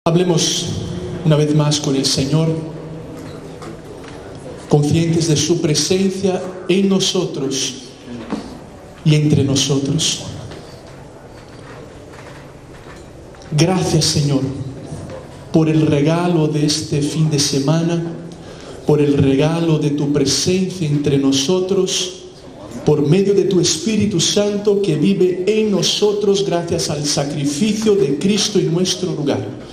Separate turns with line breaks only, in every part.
Hablemos una vez más con el Señor, conscientes de su presencia en nosotros y entre nosotros. Gracias, Señor, por el regalo de este fin de semana, por el regalo de tu presencia entre nosotros, por medio de tu Espíritu Santo que vive en nosotros gracias al sacrificio de Cristo en nuestro lugar.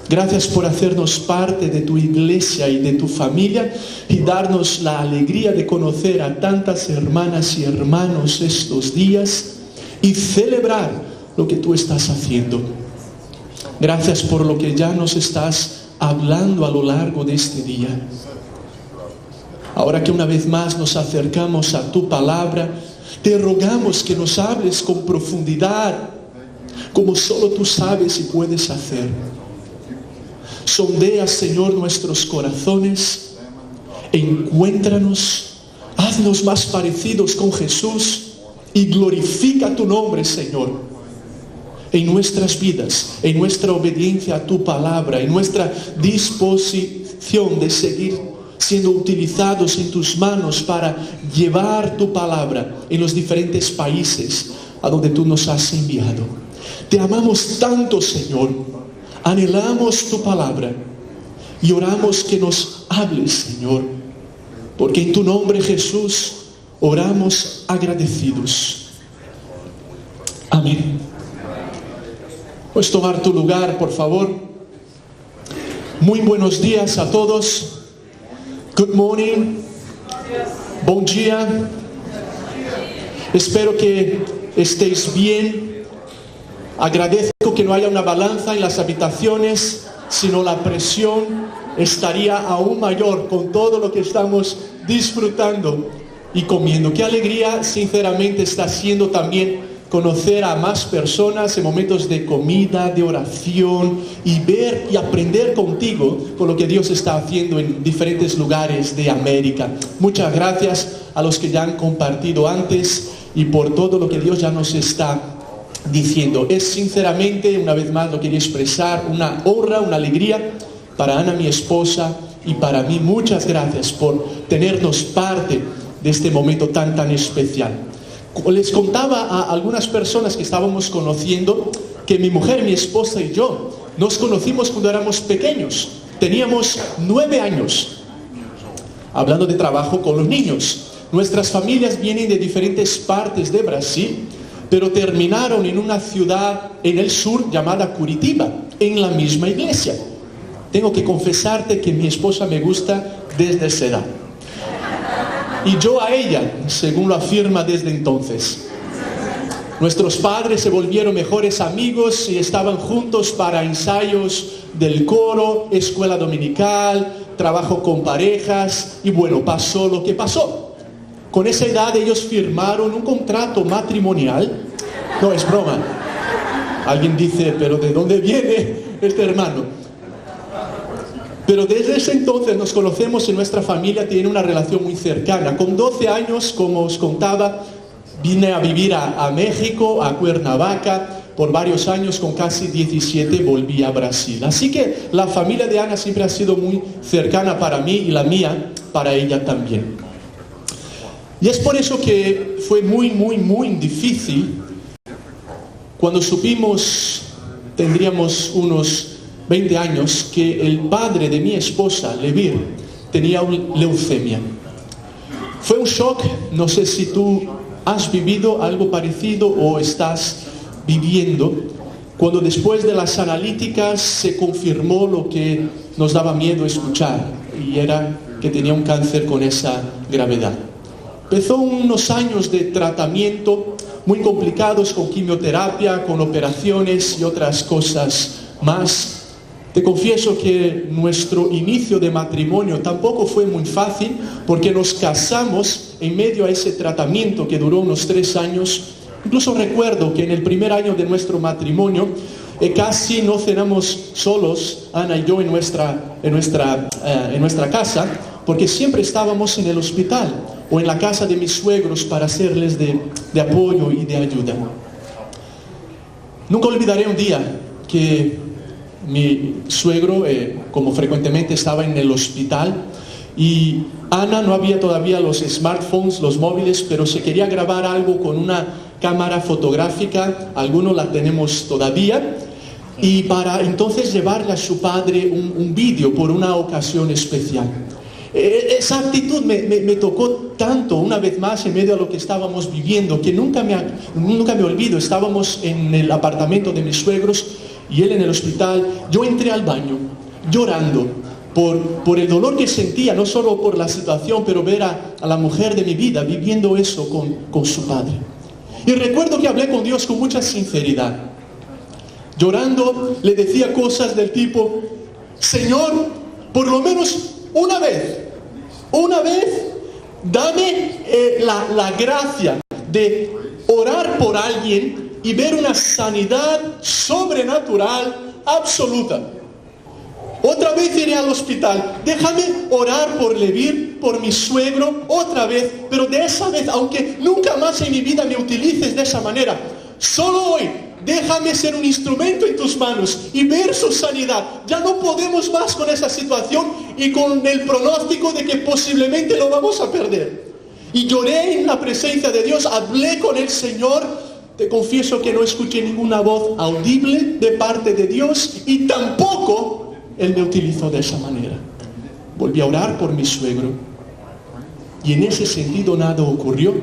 Gracias por hacernos parte de tu iglesia y de tu familia y darnos la alegría de conocer a tantas hermanas y hermanos estos días y celebrar lo que tú estás haciendo. Gracias por lo que ya nos estás hablando a lo largo de este día. Ahora que una vez más nos acercamos a tu palabra, te rogamos que nos hables con profundidad, como solo tú sabes y puedes hacer. Sondea, Señor, nuestros corazones, encuéntranos, haznos más parecidos con Jesús y glorifica tu nombre, Señor, en nuestras vidas, en nuestra obediencia a tu palabra, en nuestra disposición de seguir siendo utilizados en tus manos para llevar tu palabra en los diferentes países a donde tú nos has enviado. Te amamos tanto, Señor. Anhelamos tu palabra y oramos que nos hables, Señor, porque en tu nombre, Jesús, oramos agradecidos. Amén. Puedes tomar tu lugar, por favor. Muy buenos días a todos. Good morning. Bom dia. Espero que estéis bien. Agradezco que no haya una balanza en las habitaciones, sino la presión estaría aún mayor con todo lo que estamos disfrutando y comiendo. Qué alegría, sinceramente, está siendo también conocer a más personas en momentos de comida, de oración y ver y aprender contigo con lo que Dios está haciendo en diferentes lugares de América. Muchas gracias a los que ya han compartido antes y por todo lo que Dios ya nos está diciendo. Es sinceramente, una vez más lo quería expresar, una honra, una alegría para Ana, mi esposa, y para mí. Muchas gracias por tenernos parte de este momento tan especial. Les contaba a algunas personas que estábamos conociendo que mi mujer, mi esposa y yo nos conocimos cuando éramos pequeños. Teníamos 9 años. Hablando de trabajo con los niños. Nuestras familias vienen de diferentes partes de Brasil, pero terminaron en una ciudad en el sur llamada Curitiba, en la misma iglesia. Tengo que confesarte que mi esposa me gusta desde esa edad. Y yo a ella, según lo afirma desde entonces. Nuestros padres se volvieron mejores amigos y estaban juntos para ensayos del coro, escuela dominical, trabajo con parejas, y bueno, pasó lo que pasó. Con esa edad ellos firmaron un contrato matrimonial. No, es broma. Alguien dice, pero ¿de dónde viene este hermano? Pero desde ese entonces nos conocemos y nuestra familia tiene una relación muy cercana. Con 12 años, como os contaba, vine a vivir a México, a Cuernavaca, por varios años. Con casi 17 volví a Brasil. Así que la familia de Ana siempre ha sido muy cercana para mí y la mía para ella también. Y es por eso que fue muy difícil cuando supimos, tendríamos unos 20 años, que el padre de mi esposa, Levir, tenía leucemia. Fue un shock. No sé si tú has vivido algo parecido o estás viviendo, cuando después de las analíticas se confirmó lo que nos daba miedo escuchar, y era que tenía un cáncer con esa gravedad. Empezó unos años de tratamiento muy complicados, con quimioterapia, con operaciones y otras cosas más. Te confieso que nuestro inicio de matrimonio tampoco fue muy fácil, porque nos casamos en medio a ese tratamiento que duró unos 3 años. Incluso recuerdo que en el primer año de nuestro matrimonio casi no cenamos solos, Ana y yo, en nuestra casa, porque siempre estábamos en el hospital o en la casa de mis suegros para serles de apoyo y de ayuda. Nunca olvidaré un día que Mi suegro, como frecuentemente, estaba en el hospital y Ana no había todavía los smartphones, los móviles, pero se quería grabar algo con una cámara fotográfica, algunos la tenemos todavía, y para entonces llevarle a su padre un vídeo por una ocasión especial. Esa actitud me tocó tanto, una vez más, en medio de lo que estábamos viviendo, que nunca me olvido. Estábamos en el apartamento de mis suegros y él en el hospital. Yo entré al baño llorando por el dolor que sentía, no solo por la situación, pero ver a la mujer de mi vida viviendo eso con su padre. Y recuerdo que hablé con Dios con mucha sinceridad. Llorando le decía cosas del tipo: Señor, por lo menos una vez, dame la gracia de orar por alguien y ver una sanidad sobrenatural absoluta. Otra vez iré al hospital, déjame orar por Levir, por mi suegro, otra vez, pero de esa vez, aunque nunca más en mi vida me utilices de esa manera, solo hoy, déjame ser un instrumento en tus manos y ver su sanidad. Ya no podemos más con esa situación y con el pronóstico de que posiblemente lo vamos a perder. Y lloré en la presencia de Dios, hablé con el Señor. Te confieso que no escuché ninguna voz audible de parte de Dios y tampoco Él me utilizó de esa manera. Volví a orar por mi suegro y en ese sentido nada ocurrió.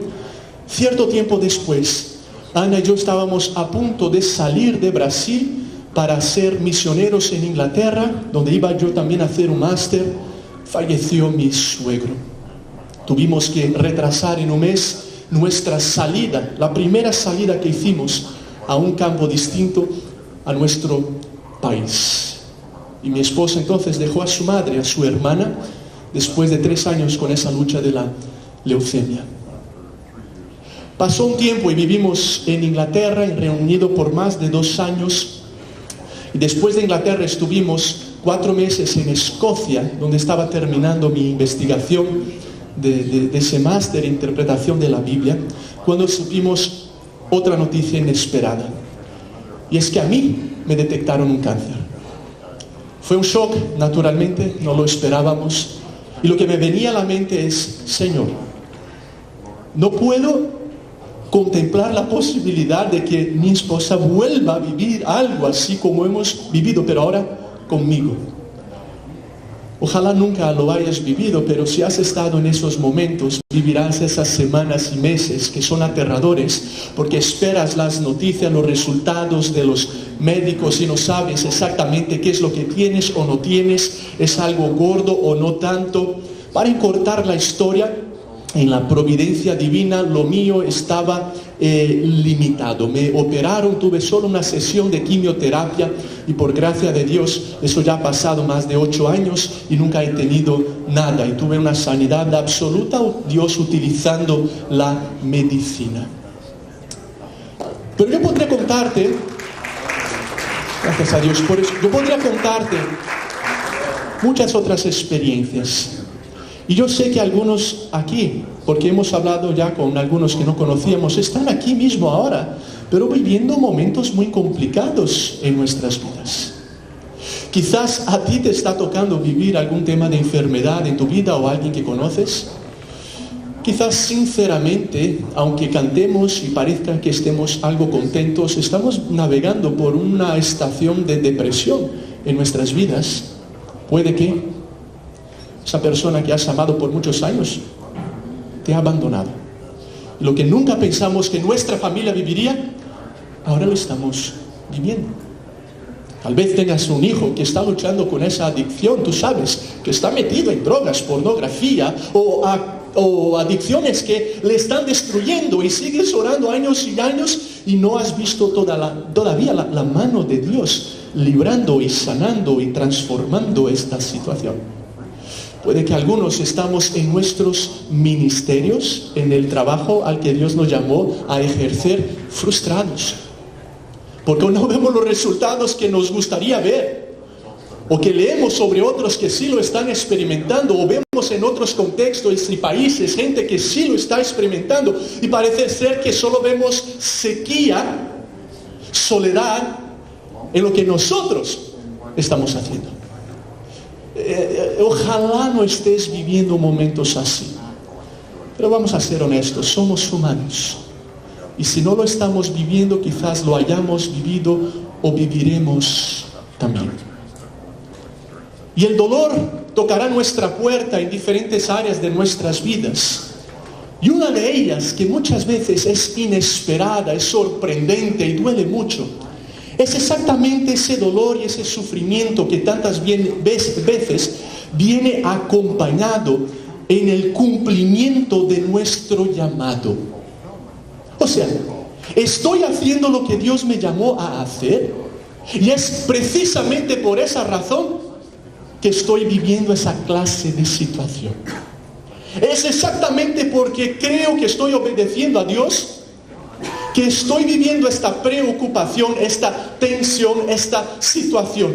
Cierto tiempo después, Ana y yo estábamos a punto de salir de Brasil para ser misioneros en Inglaterra, donde iba yo también a hacer un máster. Falleció mi suegro. Tuvimos que retrasar en un mes nuestra salida, la primera salida que hicimos a un campo distinto a nuestro país. Y mi esposa entonces dejó a su madre, a su hermana, después de 3 años con esa lucha de la leucemia. Pasó un tiempo y vivimos en Inglaterra, reunido por más de 2 años. Y después de Inglaterra estuvimos 4 meses en Escocia, donde estaba terminando mi investigación de ese máster de interpretación de la Biblia, cuando supimos otra noticia inesperada. Y es que a mí me detectaron un cáncer. Fue un shock, naturalmente, no lo esperábamos. Y lo que me venía a la mente es: Señor, no puedo contemplar la posibilidad de que mi esposa vuelva a vivir algo así como hemos vivido, pero ahora conmigo. Ojalá nunca lo hayas vivido, pero si has estado en esos momentos, vivirás esas semanas y meses que son aterradores, porque esperas las noticias, los resultados de los médicos y no sabes exactamente qué es lo que tienes o no tienes, es algo gordo o no tanto. Para encurtar la historia, en la providencia divina, lo mío estaba limitado. Me operaron, tuve solo una sesión de quimioterapia y por gracia de Dios, eso ya ha pasado más de 8 años y nunca he tenido nada. Y tuve una sanidad absoluta, Dios utilizando la medicina. Pero yo podría contarte, gracias a Dios por eso, yo podría contarte muchas otras experiencias. Y yo sé que algunos aquí, porque hemos hablado ya con algunos que no conocíamos, están aquí mismo ahora, pero viviendo momentos muy complicados en nuestras vidas. Quizás a ti te está tocando vivir algún tema de enfermedad en tu vida o alguien que conoces. Quizás sinceramente, aunque cantemos y parezca que estemos algo contentos, estamos navegando por una estación de depresión en nuestras vidas. Puede que esa persona que has amado por muchos años te ha abandonado. Lo que nunca pensamos que nuestra familia viviría, ahora lo estamos viviendo. Tal vez tengas un hijo que está luchando con esa adicción, tú sabes, que está metido en drogas, pornografía o adicciones que le están destruyendo, y sigues orando años y años y no has visto todavía la mano de Dios librando y sanando y transformando esta situación. Puede que algunos estamos en nuestros ministerios, en el trabajo al que Dios nos llamó a ejercer, frustrados, porque no vemos los resultados que nos gustaría ver, o que leemos sobre otros que sí lo están experimentando, o vemos en otros contextos y países gente que sí lo está experimentando, y parece ser que solo vemos sequía, soledad, en lo que nosotros estamos haciendo. Ojalá no estés viviendo momentos así. Pero vamos a ser honestos, somos humanos. Y si no lo estamos viviendo, quizás lo hayamos vivido o viviremos también. Y el dolor tocará nuestra puerta en diferentes áreas de nuestras vidas. Y una de ellas, que muchas veces es inesperada, es sorprendente y duele mucho, es exactamente ese dolor y ese sufrimiento que tantas veces viene acompañado en el cumplimiento de nuestro llamado. O sea, estoy haciendo lo que Dios me llamó a hacer, y es precisamente por esa razón que estoy viviendo esa clase de situación. Es exactamente porque creo que estoy obedeciendo a Dios que estoy viviendo esta preocupación, esta tensión, esta situación.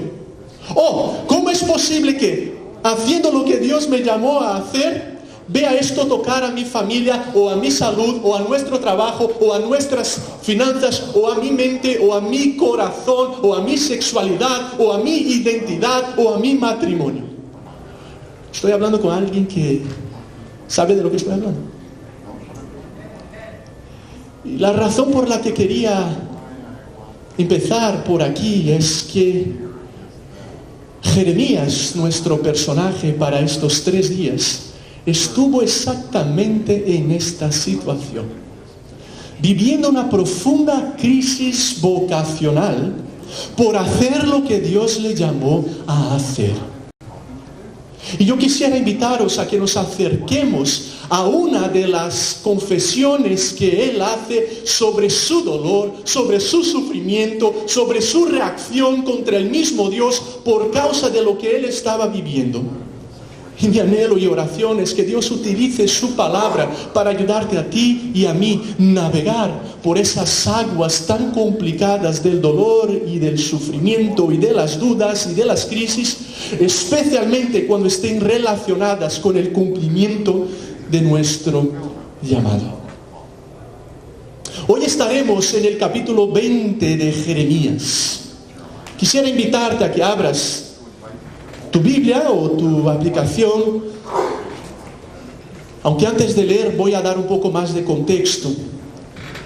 ¿Cómo es posible que haciendo lo que Dios me llamó a hacer, vea esto tocar a mi familia, o a mi salud, o a nuestro trabajo, o a nuestras finanzas, o a mi mente, o a mi corazón, o a mi sexualidad, o a mi identidad, o a mi matrimonio? Estoy hablando con alguien que sabe de lo que estoy hablando. Y la razón por la que quería empezar por aquí es que Jeremías, nuestro personaje para estos 3 días, estuvo exactamente en esta situación, viviendo una profunda crisis vocacional por hacer lo que Dios le llamó a hacer. Y yo quisiera invitaros a que nos acerquemos a una de las confesiones que él hace sobre su dolor, sobre su sufrimiento, sobre su reacción contra el mismo Dios por causa de lo que él estaba viviendo. Y mi anhelo y oración es que Dios utilice su palabra para ayudarte a ti y a mí navegar por esas aguas tan complicadas del dolor y del sufrimiento y de las dudas y de las crisis, especialmente cuando estén relacionadas con el cumplimiento de nuestro llamado. Hoy estaremos en el capítulo 20 de Jeremías. Quisiera invitarte a que abras tu Biblia o tu aplicación, aunque antes de leer voy a dar un poco más de contexto.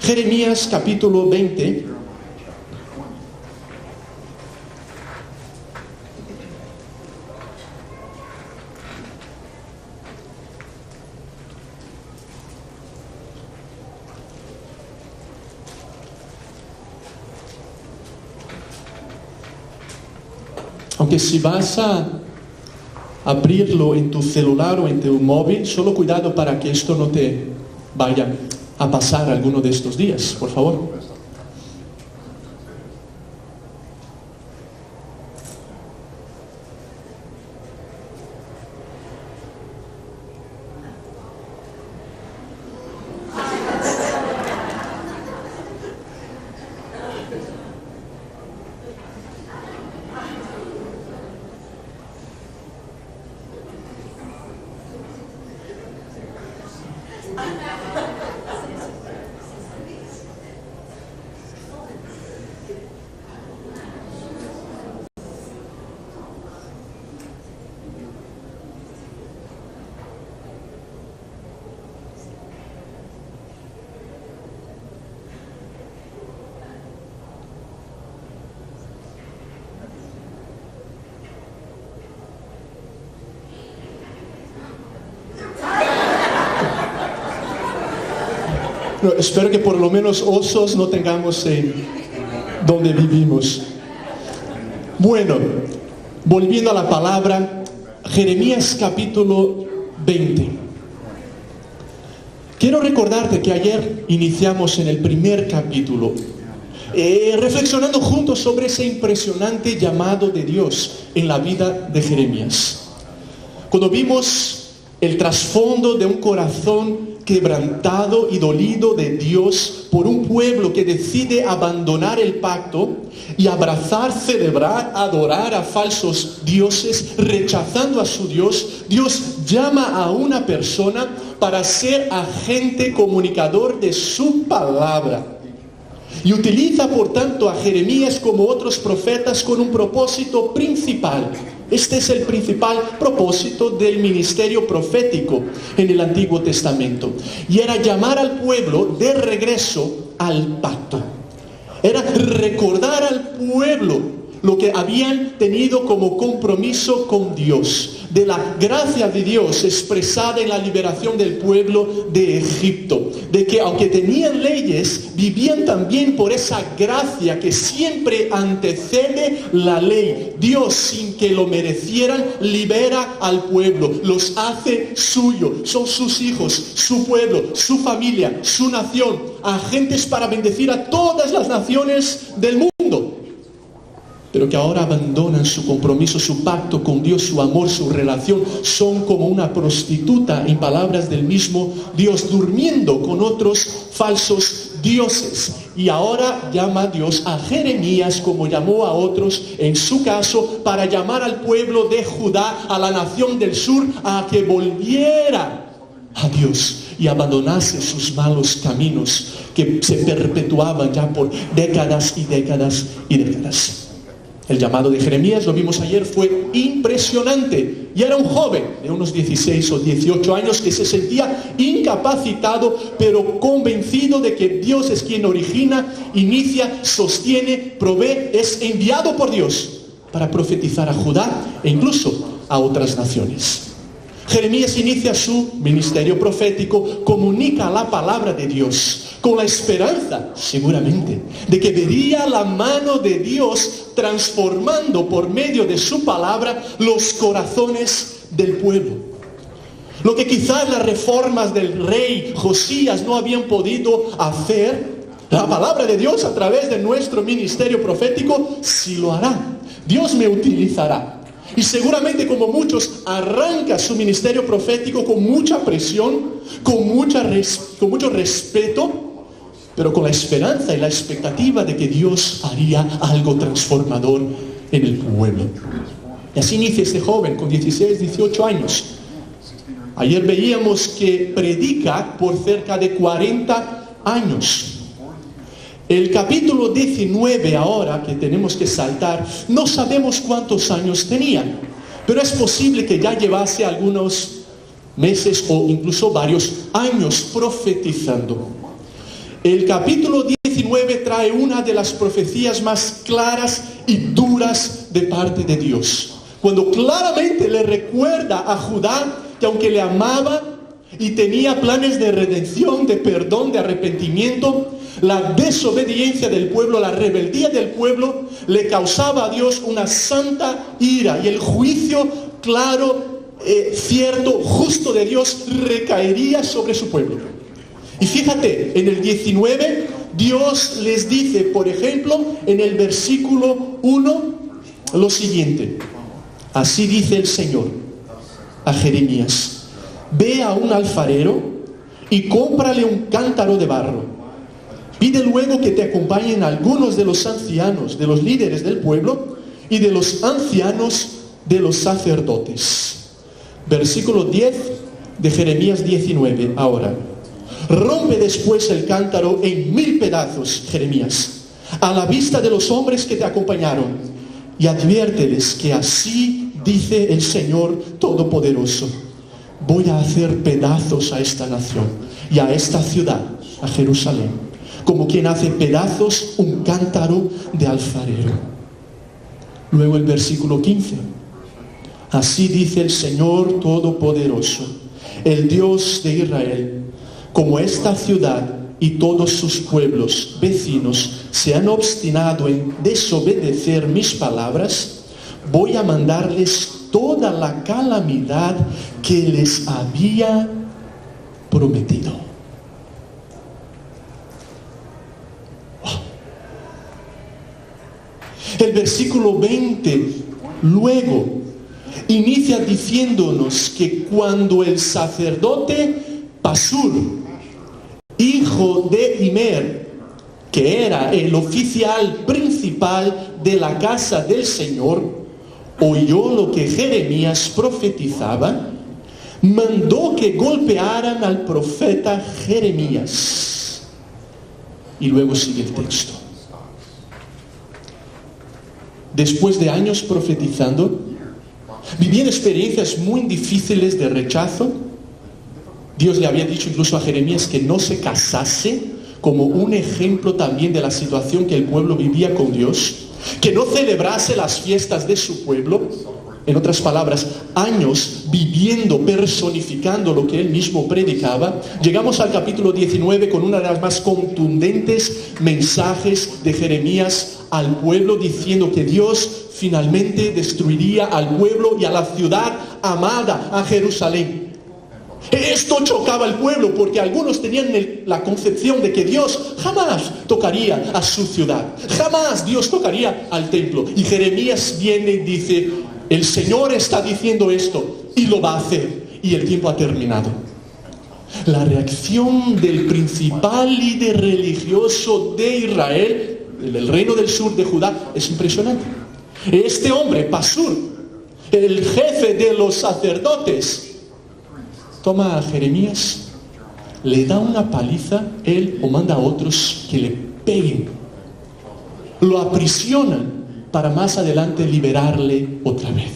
Jeremías capítulo 20. Aunque si vas a abrirlo en tu celular o en tu móvil, solo cuidado para que esto no te vaya a pasar alguno de estos días, por favor. No, espero que por lo menos osos no tengamos en donde vivimos. Bueno, volviendo a la palabra, Jeremías capítulo 20. Quiero recordarte que ayer iniciamos en el primer capítulo, reflexionando juntos sobre ese impresionante llamado de Dios en la vida de Jeremías. Cuando vimos el trasfondo de un corazón quebrantado y dolido de Dios por un pueblo que decide abandonar el pacto y abrazar, celebrar, adorar a falsos dioses, rechazando a su Dios, Dios llama a una persona para ser agente comunicador de su palabra. Y utiliza por tanto a Jeremías como otros profetas con un propósito principal. Este es el principal propósito del ministerio profético en el Antiguo Testamento. Y era llamar al pueblo de regreso al pacto. Era recordar al pueblo lo que habían tenido como compromiso con Dios, de la gracia de Dios expresada en la liberación del pueblo de Egipto, de que aunque tenían leyes, vivían también por esa gracia que siempre antecede la ley. Dios, sin que lo merecieran, libera al pueblo, los hace suyo, son sus hijos, su pueblo, su familia, su nación, agentes para bendecir a todas las naciones del mundo. Pero que ahora abandonan su compromiso, su pacto con Dios, su amor, su relación. Son como una prostituta, en palabras del mismo Dios, durmiendo con otros falsos dioses. Y ahora llama a Dios a Jeremías, como llamó a otros en su caso, para llamar al pueblo de Judá, a la nación del sur, a que volviera a Dios y abandonase sus malos caminos que se perpetuaban ya por décadas y décadas y décadas. El llamado de Jeremías, lo vimos ayer, fue impresionante. Y era un joven de unos 16 o 18 años que se sentía incapacitado, pero convencido de que Dios es quien origina, inicia, sostiene, provee, es enviado por Dios para profetizar a Judá e incluso a otras naciones. Jeremías inicia su ministerio profético, comunica la palabra de Dios, con la esperanza, seguramente, de que vería la mano de Dios transformando por medio de su palabra los corazones del pueblo. Lo que quizás las reformas del rey Josías no habían podido hacer, la palabra de Dios a través de nuestro ministerio profético sí lo hará. Dios me utilizará. Y seguramente, como muchos, arranca su ministerio profético con mucha presión, con mucho respeto, pero con la esperanza y la expectativa de que Dios haría algo transformador en el pueblo. Y así inicia este joven con 16, 18 años. Ayer veíamos que predica por cerca de 40 años. El capítulo 19 ahora, que tenemos que saltar, no sabemos cuántos años tenía, pero es posible que ya llevase algunos meses o incluso varios años profetizando. El capítulo 19 trae una de las profecías más claras y duras de parte de Dios, cuando claramente le recuerda a Judá que aunque le amaba y tenía planes de redención, de perdón, de arrepentimiento, la desobediencia del pueblo, la rebeldía del pueblo le causaba a Dios una santa ira, y el juicio claro, cierto, justo de Dios recaería sobre su pueblo. Y fíjate, en el 19 Dios les dice, por ejemplo, en el versículo 1, lo siguiente: así dice el Señor a Jeremías: ve a un alfarero y cómprale un cántaro de barro. Pide luego que te acompañen algunos de los ancianos, de los líderes del pueblo y de los ancianos de los sacerdotes. Versículo 10 de Jeremías 19. Ahora, rompe después el cántaro en 1000 pedazos, Jeremías, a la vista de los hombres que te acompañaron, y adviérteles que así dice el Señor Todopoderoso: voy a hacer pedazos a esta nación y a esta ciudad, a Jerusalén, como quien hace pedazos un cántaro de alfarero. Luego el versículo 15. Así dice el Señor Todopoderoso, el Dios de Israel: como esta ciudad y todos sus pueblos vecinos se han obstinado en desobedecer mis palabras, voy a mandarles toda la calamidad que les había prometido. El versículo 20 luego inicia diciéndonos que cuando el sacerdote Pasur, hijo de Imer, que era el oficial principal de la casa del Señor, oyó lo que Jeremías profetizaba, mandó que golpearan al profeta Jeremías. Y luego sigue el texto. Después de años profetizando, vivían experiencias muy difíciles de rechazo. Dios le había dicho incluso a Jeremías que no se casase, como un ejemplo también de la situación que el pueblo vivía con Dios, que no celebrase las fiestas de su pueblo. En otras palabras, años viviendo, personificando lo que él mismo predicaba. Llegamos al capítulo 19 con una de las más contundentes mensajes de Jeremías al pueblo, diciendo que Dios finalmente destruiría al pueblo y a la ciudad amada, a Jerusalén. Esto chocaba al pueblo porque algunos tenían la concepción de que Dios jamás tocaría a su ciudad, jamás Dios tocaría al templo. Y Jeremías viene y dice: el Señor está diciendo esto y lo va a hacer, y el tiempo ha terminado. La reacción del principal líder religioso de Israel, del reino del sur de Judá, es impresionante. Este hombre, Pasur, el jefe de los sacerdotes, toma a Jeremías, le da una paliza, él o manda a otros que le peguen, lo aprisionan para más adelante liberarle otra vez.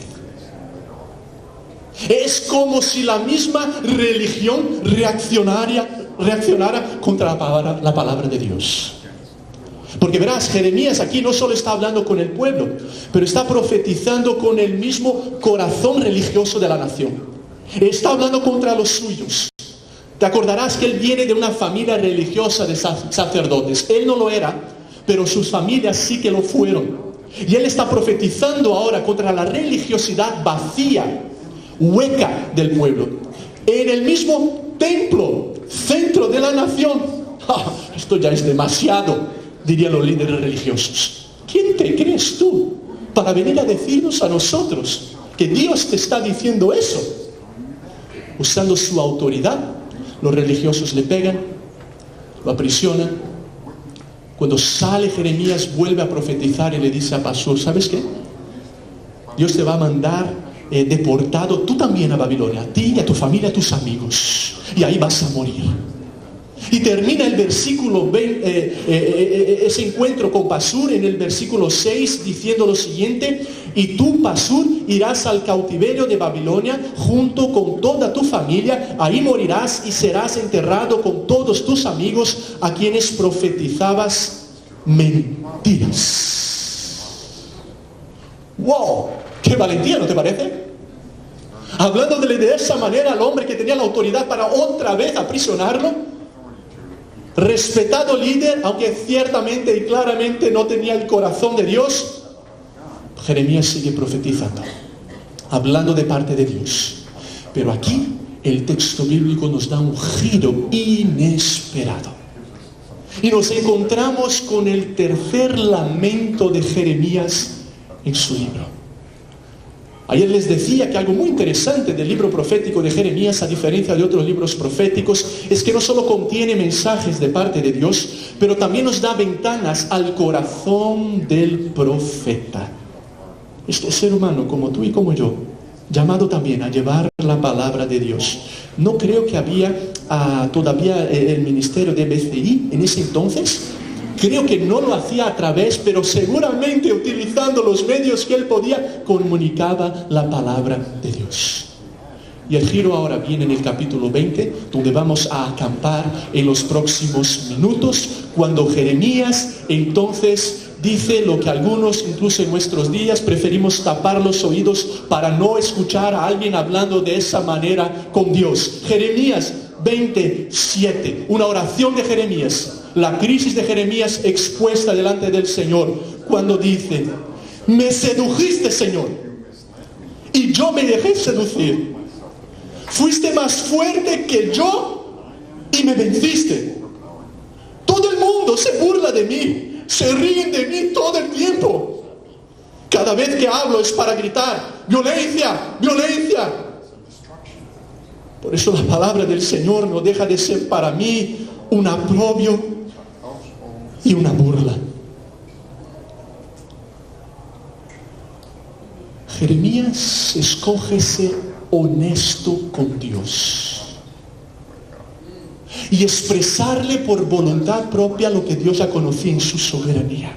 Es como si la misma religión reaccionara contra la palabra de Dios. Porque verás, Jeremías aquí no solo está hablando con el pueblo, pero está profetizando con el mismo corazón religioso de la nación. Está hablando contra los suyos. Te acordarás que él viene de una familia religiosa de sacerdotes. Él no lo era, pero sus familias sí que lo fueron. Y él está profetizando ahora contra la religiosidad vacía, hueca del pueblo. En el mismo templo, centro de la nación. Esto ya es demasiado, dirían los líderes religiosos. ¿Quién te crees tú para venir a decirnos a nosotros que Dios te está diciendo eso? Usando su autoridad, los religiosos le pegan, lo aprisionan. Cuando sale Jeremías, vuelve a profetizar y le dice a Pasur: ¿sabes qué? Dios te va a mandar deportado tú también a Babilonia, a ti y a tu familia, a tus amigos, y ahí vas a morir. Y termina el versículo, ese encuentro con Pasur en el versículo 6 diciendo lo siguiente: y tú, Pasur, irás al cautiverio de Babilonia junto con toda tu familia, ahí morirás y serás enterrado con todos tus amigos a quienes profetizabas mentiras. ¡Wow! ¡Qué valentía! ¿No te parece? Hablándole de esa manera al hombre que tenía la autoridad para otra vez aprisionarlo. Respetado líder, aunque ciertamente y claramente no tenía el corazón de Dios, Jeremías sigue profetizando, hablando de parte de Dios. Pero aquí el texto bíblico nos da un giro inesperado. Y nos encontramos con el tercer lamento de Jeremías en su libro. Ayer les decía que algo muy interesante del libro profético de Jeremías, a diferencia de otros libros proféticos, es que no solo contiene mensajes de parte de Dios, pero también nos da ventanas al corazón del profeta. Este ser humano, como tú y como yo, llamado también a llevar la palabra de Dios. No creo que había todavía el ministerio de BCI en ese entonces. Creo que no lo hacía a través, pero seguramente utilizando los medios que él podía, comunicaba la palabra de Dios. Y el giro ahora viene en el capítulo 20, donde vamos a acampar en los próximos minutos, cuando Jeremías entonces dice lo que algunos, incluso en nuestros días, preferimos tapar los oídos para no escuchar a alguien hablando de esa manera con Dios. Jeremías 27, una oración de Jeremías. La crisis de Jeremías expuesta delante del Señor, cuando dice: me sedujiste, Señor, y yo me dejé seducir. Fuiste más fuerte que yo y me venciste. Todo el mundo se burla de mí, se ríen de mí todo el tiempo. Cada vez que hablo es para gritar: violencia, violencia. Por eso la palabra del Señor no deja de ser para mí un aprobio y una burla. Jeremías escoge ser honesto con Dios. y expresarle por voluntad propia lo que Dios ya conocía en su soberanía.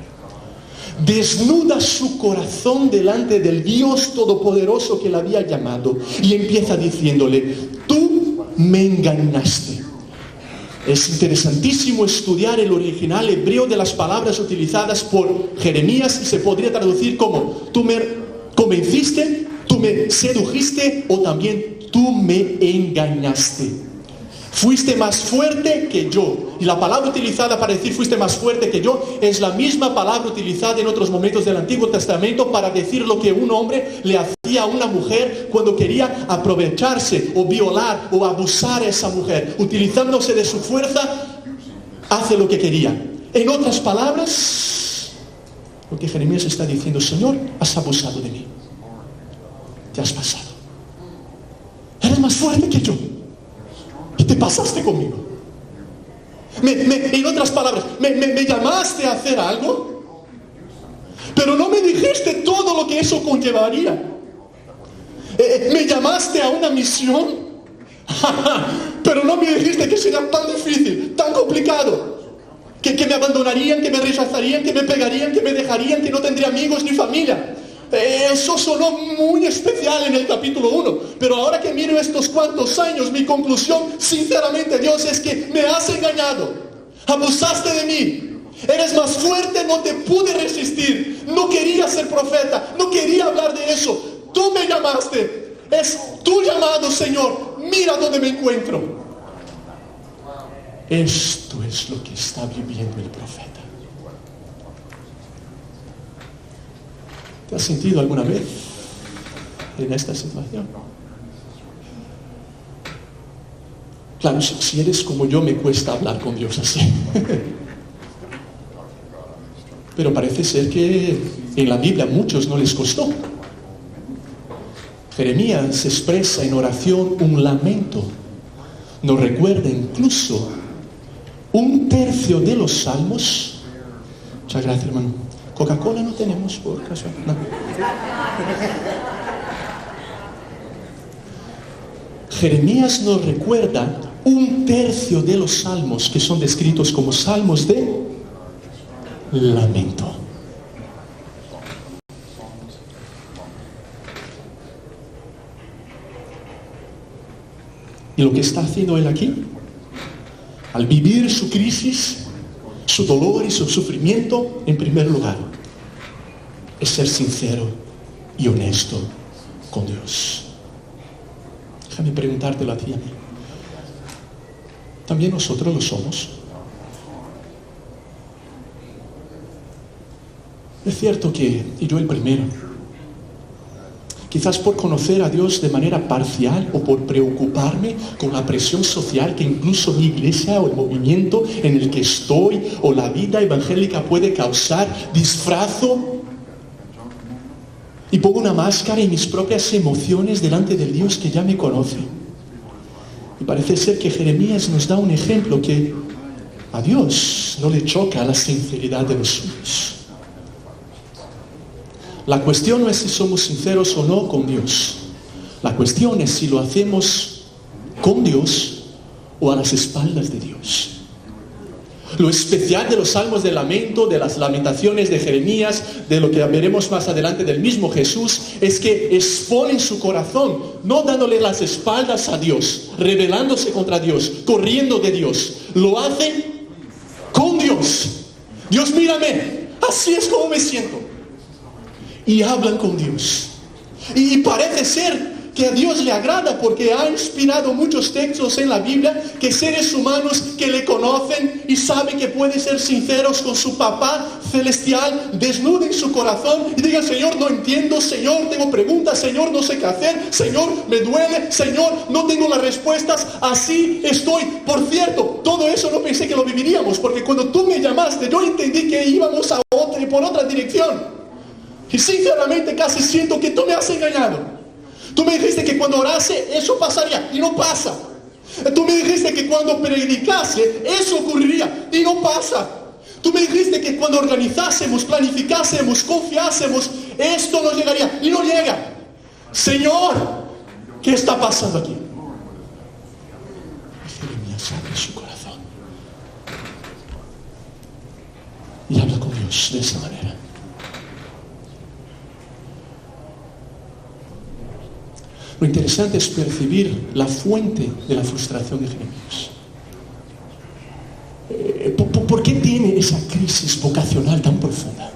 Desnuda su corazón delante del Dios Todopoderoso que la había llamado y empieza diciéndole: tú me engañaste. Es interesantísimo estudiar el original hebreo de las palabras utilizadas por Jeremías, y se podría traducir como: tú me convenciste, tú me sedujiste, o también tú me engañaste. Fuiste más fuerte que yo. Y la palabra utilizada para decir fuiste más fuerte que yo es la misma palabra utilizada en otros momentos del Antiguo Testamento para decir lo que un hombre le hacía a una mujer cuando quería aprovecharse o violar o abusar a esa mujer. Utilizándose de su fuerza, hace lo que quería. En otras palabras, lo que Jeremías está diciendo: Señor, has abusado de mí. Te has pasado. Eres más fuerte que yo. Y te pasaste conmigo. En otras palabras, me llamaste a hacer algo, pero no me dijiste todo lo que eso conllevaría. Me llamaste a una misión, pero no me dijiste que sería tan difícil, tan complicado, que me abandonarían, que me rechazarían, que me pegarían, que me dejarían, que no tendría amigos ni familia. Eso sonó muy especial en el capítulo 1, pero ahora que miro estos cuantos años, mi conclusión, sinceramente, Dios, es que me has engañado, abusaste de mí, eres más fuerte, no te pude resistir, no quería ser profeta, no quería hablar de eso, tú me llamaste, es tu llamado, Señor, mira dónde me encuentro. Esto es lo que está viviendo el profeta. ¿Te has sentido alguna vez en esta situación? Claro, si eres como yo, me cuesta hablar con Dios así. Pero parece ser que en la Biblia a muchos no les costó. Jeremías expresa en oración un lamento. Nos recuerda incluso un tercio de los salmos. Muchas gracias, hermano. Coca-Cola no tenemos por casual. No. Jeremías nos recuerda un tercio de los salmos que son descritos como salmos de lamento. Y lo que está haciendo él aquí, al vivir su crisis, su dolor y su sufrimiento, en primer lugar, es ser sincero y honesto con Dios. Déjame preguntártelo a ti y a mí. ¿También nosotros lo somos? Es cierto que, y yo el primero, quizás por conocer a Dios de manera parcial o por preocuparme con la presión social que incluso mi iglesia o el movimiento en el que estoy o la vida evangélica puede causar, disfrazo y pongo una máscara y mis propias emociones delante del Dios que ya me conoce. Y parece ser que Jeremías nos da un ejemplo que a Dios no le choca la sinceridad de los suyos. La cuestión no es si somos sinceros o no con Dios. La cuestión es si lo hacemos con Dios o a las espaldas de Dios. Lo especial de los salmos de lamento, de las lamentaciones de Jeremías, de lo que veremos más adelante del mismo Jesús, es que exponen su corazón, no dándole las espaldas a Dios, rebelándose contra Dios, corriendo de Dios. Lo hacen con Dios. Dios, mírame, así es como me siento. Y hablan con Dios. Y parece ser que a Dios le agrada, porque ha inspirado muchos textos en la Biblia que seres humanos que le conocen y saben que pueden ser sinceros con su papá celestial, desnuden su corazón y digan: Señor, no entiendo, Señor, tengo preguntas, Señor, no sé qué hacer, Señor, me duele, Señor, no tengo las respuestas, así estoy. Por cierto, todo eso no pensé que lo viviríamos, porque cuando tú me llamaste yo entendí que íbamos por otra dirección. Y sinceramente casi siento que tú me has engañado. Tú me dijiste que cuando orase eso pasaría, y no pasa. Tú me dijiste que cuando predicase eso ocurriría, y no pasa. Tú me dijiste que cuando organizásemos, planificásemos, confiásemos, esto nos llegaría, y no llega. Señor, ¿qué está pasando aquí? Jeremías abre su corazón. Dios de esa manera. Lo interesante es percibir la fuente de la frustración de Jeremías. ¿Por qué tiene esa crisis vocacional tan profunda?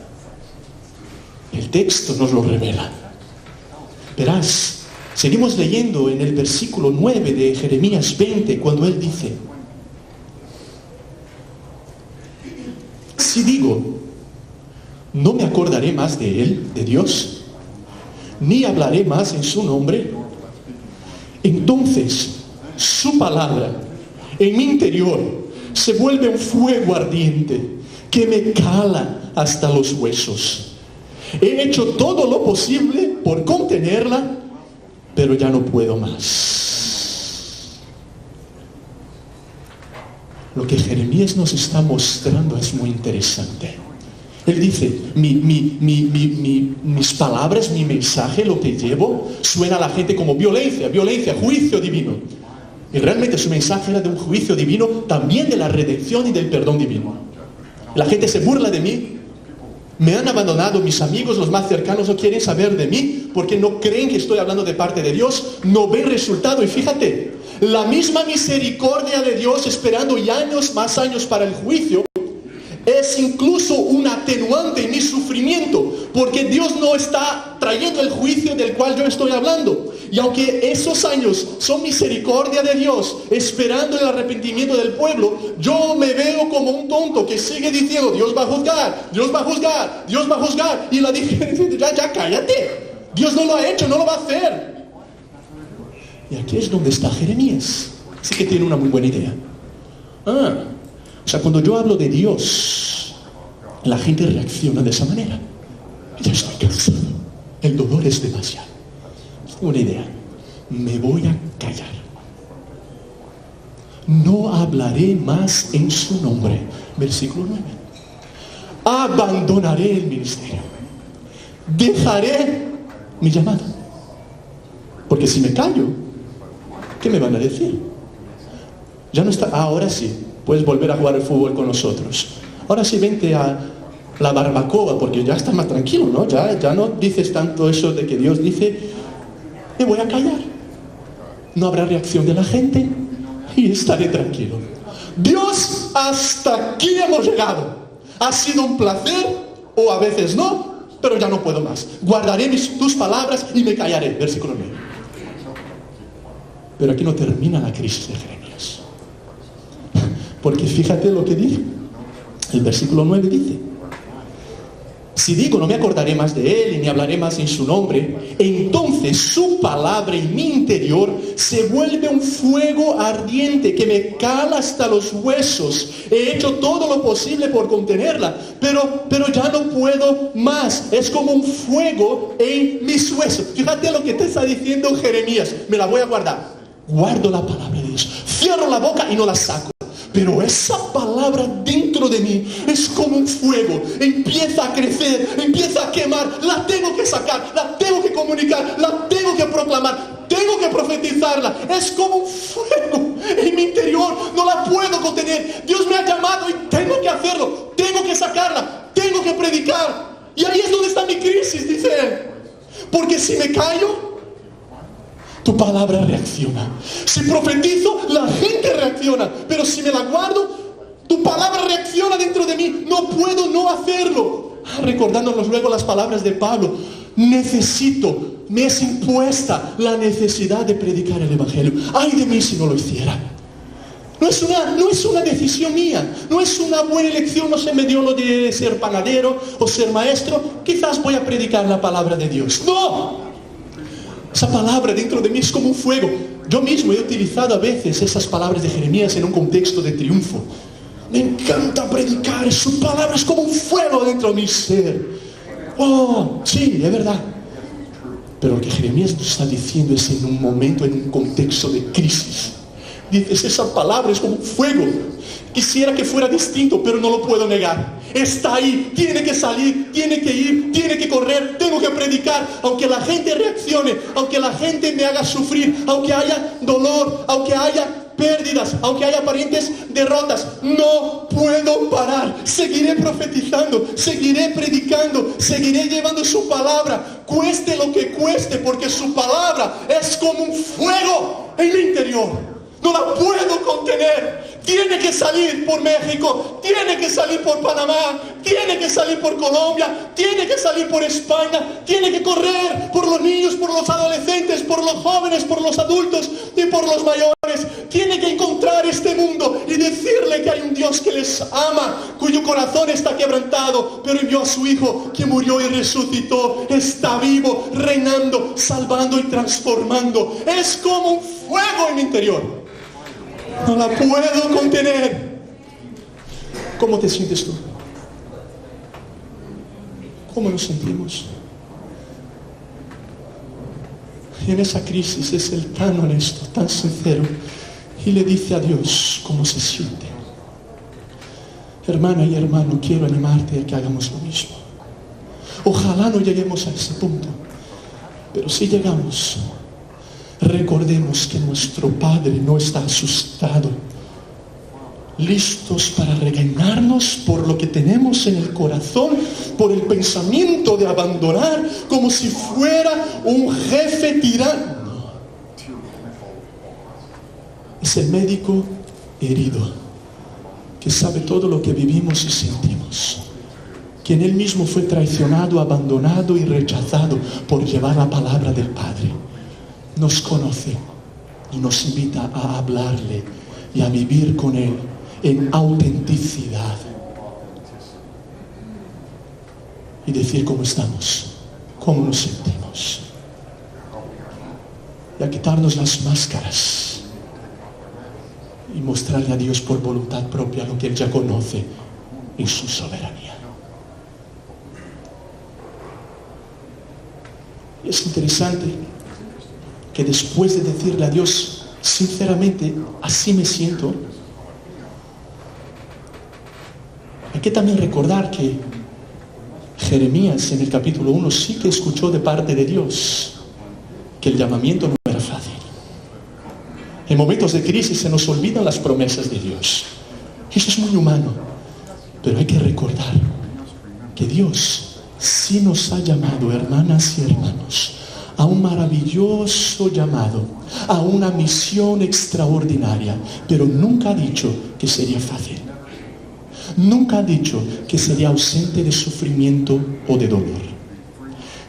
El texto nos lo revela. Verás, seguimos leyendo en el versículo 9 de Jeremías 20, cuando él dice: si digo, no me acordaré más de él, de Dios, ni hablaré más en su nombre, entonces su palabra en mi interior se vuelve un fuego ardiente que me cala hasta los huesos. He hecho todo lo posible por contenerla, pero ya no puedo más. Lo que Jeremías nos está mostrando es muy interesante. Él dice, mis palabras, mi mensaje, lo que llevo, suena a la gente como violencia, juicio divino. Y realmente su mensaje era de un juicio divino, también de la redención y del perdón divino. La gente se burla de mí. Me han abandonado mis amigos, los más cercanos, no quieren saber de mí porque no creen que estoy hablando de parte de Dios, no ven resultado. Y fíjate, la misma misericordia de Dios esperando y más años para el juicio, es incluso un atenuante en mi sufrimiento, porque Dios no está trayendo el juicio del cual yo estoy hablando. Y aunque esos años son misericordia de Dios, esperando el arrepentimiento del pueblo, yo me veo como un tonto que sigue diciendo, Dios va a juzgar, Dios va a juzgar, Dios va a juzgar. Y la dije, ya cállate, Dios no lo ha hecho, no lo va a hacer. Y aquí es donde está Jeremías. Sí que tiene una muy buena idea. O sea, cuando yo hablo de Dios, la gente reacciona de esa manera. Ya estoy cansado. El dolor es demasiado. Tengo una idea. Me voy a callar. No hablaré más en su nombre. Versículo 9. Abandonaré el ministerio. Dejaré mi llamada. Porque si me callo, ¿qué me van a decir? Ya no está. Ahora sí. Puedes volver a jugar al fútbol con nosotros. Ahora sí, vente a la barbacoa, porque ya estás más tranquilo, ¿no? Ya no dices tanto eso de que Dios dice, me voy a callar. No habrá reacción de la gente y estaré tranquilo. Dios, hasta aquí hemos llegado. Ha sido un placer, o a veces no, pero ya no puedo más. Guardaré tus palabras y me callaré. Versículo 9. Pero aquí no termina la crisis de Jeremías. Porque fíjate lo que dice. El versículo 9 dice, si digo no me acordaré más de él y ni hablaré más en su nombre, entonces su palabra en mi interior se vuelve un fuego ardiente que me cala hasta los huesos. He hecho todo lo posible por contenerla, pero ya no puedo más. Es como un fuego en mis huesos. Fíjate lo que te está diciendo Jeremías. Me la voy a guardar. Guardo la palabra de Dios. Cierro la boca y no la saco. Pero esa palabra dentro de mí es como un fuego. Empieza a crecer, empieza a quemar. La tengo que sacar, la tengo que comunicar, la tengo que proclamar, tengo que profetizarla. Es como un fuego en mi interior. No la puedo contener. Dios me ha llamado y tengo que hacerlo. Tengo que sacarla, tengo que predicar. Y ahí es donde está mi crisis, dice él. Porque si me callo, tu palabra reacciona. Si profetizo, la gente reacciona. Pero si me la guardo, tu palabra reacciona dentro de mí. No puedo no hacerlo. Recordándonos luego las palabras de Pablo. Necesito, me es impuesta la necesidad de predicar el Evangelio. Ay de mí si no lo hiciera. No es una decisión mía. No es una buena elección. No se me dio lo de ser panadero o ser maestro. Quizás voy a predicar la palabra de Dios. ¡No! Esa palabra dentro de mí es como un fuego. Yo mismo he utilizado a veces esas palabras de Jeremías en un contexto de triunfo. Me encanta predicar. Su palabra es como un fuego dentro de mi ser. Oh, sí, es verdad. Pero lo que Jeremías nos está diciendo es en un momento, en un contexto de crisis. Dices, esa palabra es como un fuego. Quisiera que fuera distinto, pero no lo puedo negar. Está ahí, tiene que salir, tiene que ir, tiene que correr, tengo que predicar. Aunque la gente reaccione, aunque la gente me haga sufrir, aunque haya dolor, aunque haya pérdidas, aunque haya aparentes derrotas, no puedo parar. Seguiré profetizando, seguiré predicando, seguiré llevando su palabra, cueste lo que cueste, porque su palabra es como un fuego en mi interior. No la puedo contener. Tiene que salir por México, tiene que salir por Panamá, tiene que salir por Colombia, tiene que salir por España, tiene que correr por los niños, por los adolescentes, por los jóvenes, por los adultos y por los mayores. Tiene que encontrar este mundo y decirle que hay un Dios que les ama, cuyo corazón está quebrantado, pero envió a su Hijo que murió y resucitó, está vivo, reinando, salvando y transformando. Es como un fuego en mi interior. No la puedo contener. ¿Cómo te sientes tú? ¿Cómo nos sentimos? Y en esa crisis es él tan honesto, tan sincero, y le dice a Dios cómo se siente. Hermana y hermano, quiero animarte a que hagamos lo mismo. Ojalá no lleguemos a ese punto, pero si llegamos, recordemos que nuestro Padre no está asustado, listos para regañarnos por lo que tenemos en el corazón, por el pensamiento de abandonar, como si fuera un jefe tirano. Es el médico herido, que sabe todo lo que vivimos y sentimos, quien él mismo fue traicionado, abandonado y rechazado por llevar la palabra del Padre. Nos conoce y nos invita a hablarle y a vivir con él en autenticidad y decir cómo estamos, cómo nos sentimos, y a quitarnos las máscaras y mostrarle a Dios por voluntad propia lo que él ya conoce en su soberanía. Y es interesante que después de decirle a Dios sinceramente, así me siento, hay que también recordar que Jeremías en el capítulo 1 sí que escuchó de parte de Dios que el llamamiento no era fácil. En momentos de crisis se nos olvidan las promesas de Dios. Eso es muy humano, pero hay que recordar que Dios sí nos ha llamado, hermanas y hermanos, a un maravilloso llamado, a una misión extraordinaria, pero nunca ha dicho que sería fácil. Nunca ha dicho que sería ausente de sufrimiento o de dolor.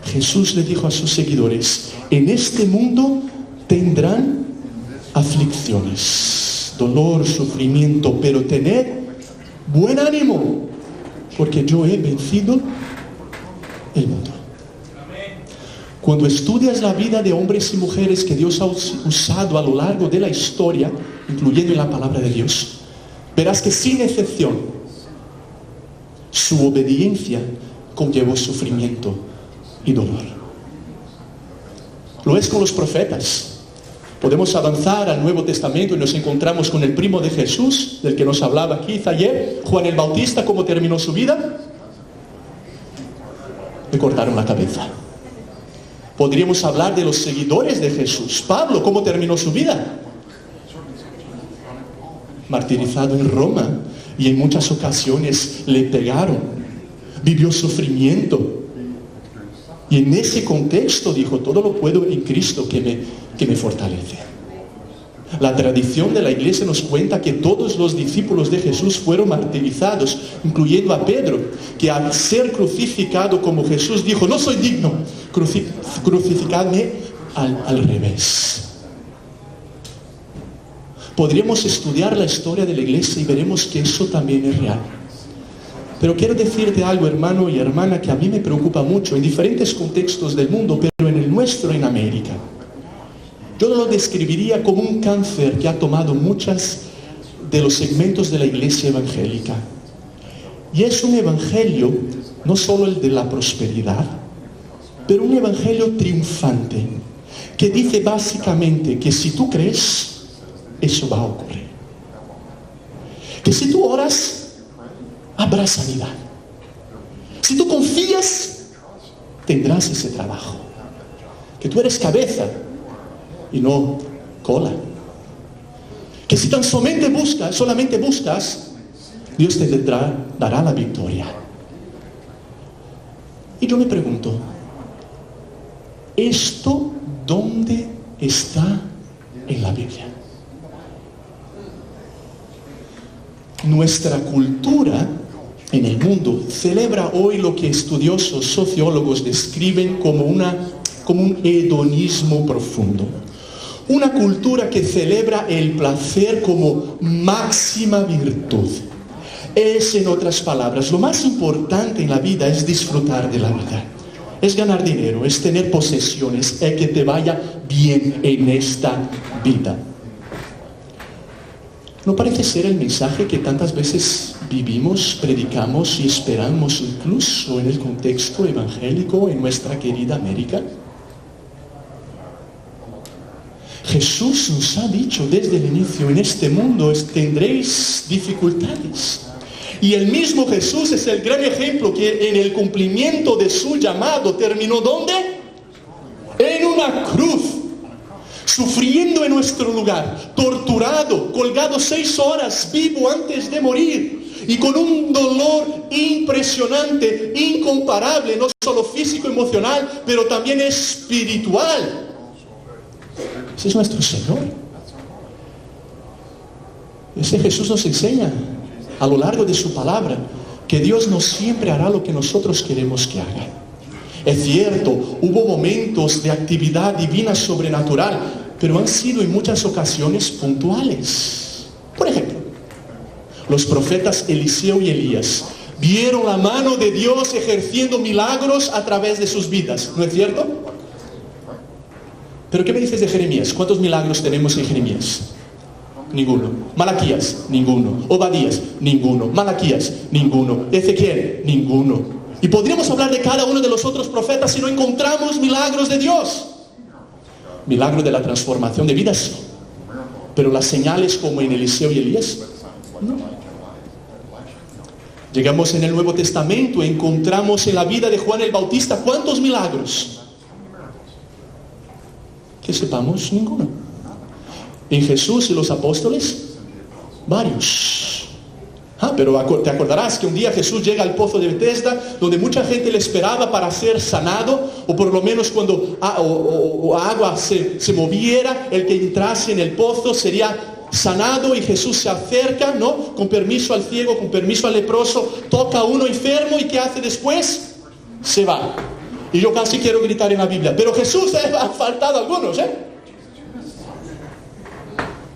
Jesús le dijo a sus seguidores: en este mundo tendrán aflicciones, dolor, sufrimiento, pero tened buen ánimo, porque yo he vencido el mundo. Cuando estudias la vida de hombres y mujeres que Dios ha usado a lo largo de la historia, incluyendo en la palabra de Dios, verás que sin excepción, su obediencia conllevó sufrimiento y dolor. Lo es con los profetas. Podemos avanzar al Nuevo Testamento y nos encontramos con el primo de Jesús, del que nos hablaba aquí ayer, Juan el Bautista. ¿Cómo terminó su vida? Le cortaron la cabeza. Podríamos hablar de los seguidores de Jesús. Pablo, ¿cómo terminó su vida? Martirizado en Roma, y en muchas ocasiones le pegaron. Vivió sufrimiento. Y en ese contexto dijo: todo lo puedo en Cristo que me fortalece. La tradición de la iglesia nos cuenta que todos los discípulos de Jesús fueron martirizados, incluyendo a Pedro, que al ser crucificado como Jesús dijo: no soy digno, crucificadme al revés. Podríamos estudiar la historia de la iglesia y veremos que eso también es real. Pero quiero decirte algo, hermano y hermana, que a mí me preocupa mucho en diferentes contextos del mundo, pero en el nuestro, en América. Yo lo describiría como un cáncer que ha tomado muchos de los segmentos de la iglesia evangélica. Y es un evangelio, no solo el de la prosperidad, pero un evangelio triunfante, que dice básicamente que si tú crees, eso va a ocurrir. Que si tú oras, habrá sanidad. Si tú confías, tendrás ese trabajo. Que tú eres cabeza y no cola. Que que si tan solamente buscas, Dios te dará la victoria. Y yo me pregunto, ¿esto dónde está en la Biblia? Nuestra cultura en el mundo celebra hoy lo que estudiosos sociólogos describen como un hedonismo profundo. Una cultura que celebra el placer como máxima virtud. En otras palabras, lo más importante en la vida es disfrutar de la vida. Es ganar dinero, es tener posesiones, es que te vaya bien en esta vida. ¿No parece ser el mensaje que tantas veces vivimos, predicamos y esperamos incluso en el contexto evangélico en nuestra querida América? Jesús nos ha dicho desde el inicio, en este mundo tendréis dificultades. Y el mismo Jesús es el gran ejemplo que en el cumplimiento de su llamado terminó ¿dónde? En una cruz, sufriendo en nuestro lugar, torturado, colgado 6 horas, vivo antes de morir, y con un dolor impresionante, incomparable, no solo físico, emocional, pero también espiritual. Ese es nuestro Señor. Ese Jesús nos enseña a lo largo de su palabra que Dios no siempre hará lo que nosotros queremos que haga. Es cierto, hubo momentos de actividad divina sobrenatural, pero han sido en muchas ocasiones puntuales. Por ejemplo, los profetas Eliseo y Elías vieron la mano de Dios ejerciendo milagros a través de sus vidas, ¿no es cierto? Pero ¿qué me dices de Jeremías? ¿Cuántos milagros tenemos en Jeremías? Ninguno. Malaquías, ninguno. Obadías, ninguno. Malaquías, ninguno. Ezequiel, ninguno. Y podríamos hablar de cada uno de los otros profetas si no encontramos milagros de Dios. Milagro de la transformación de vidas. Pero las señales como en Eliseo y Elías, no. Llegamos en el Nuevo Testamento, encontramos en la vida de Juan el Bautista, ¿cuántos milagros? Que sepamos, ninguno. En Jesús y los apóstoles, varios. Pero te acordarás que un día Jesús llega al pozo de Betesda, donde mucha gente le esperaba para ser sanado, o por lo menos cuando agua se moviera, el que entrase en el pozo sería sanado, y Jesús se acerca, ¿no? Con permiso al ciego, con permiso al leproso, toca a uno enfermo, y ¿qué hace después? Se va. Y yo casi quiero gritar en la Biblia, pero Jesús ha faltado a algunos,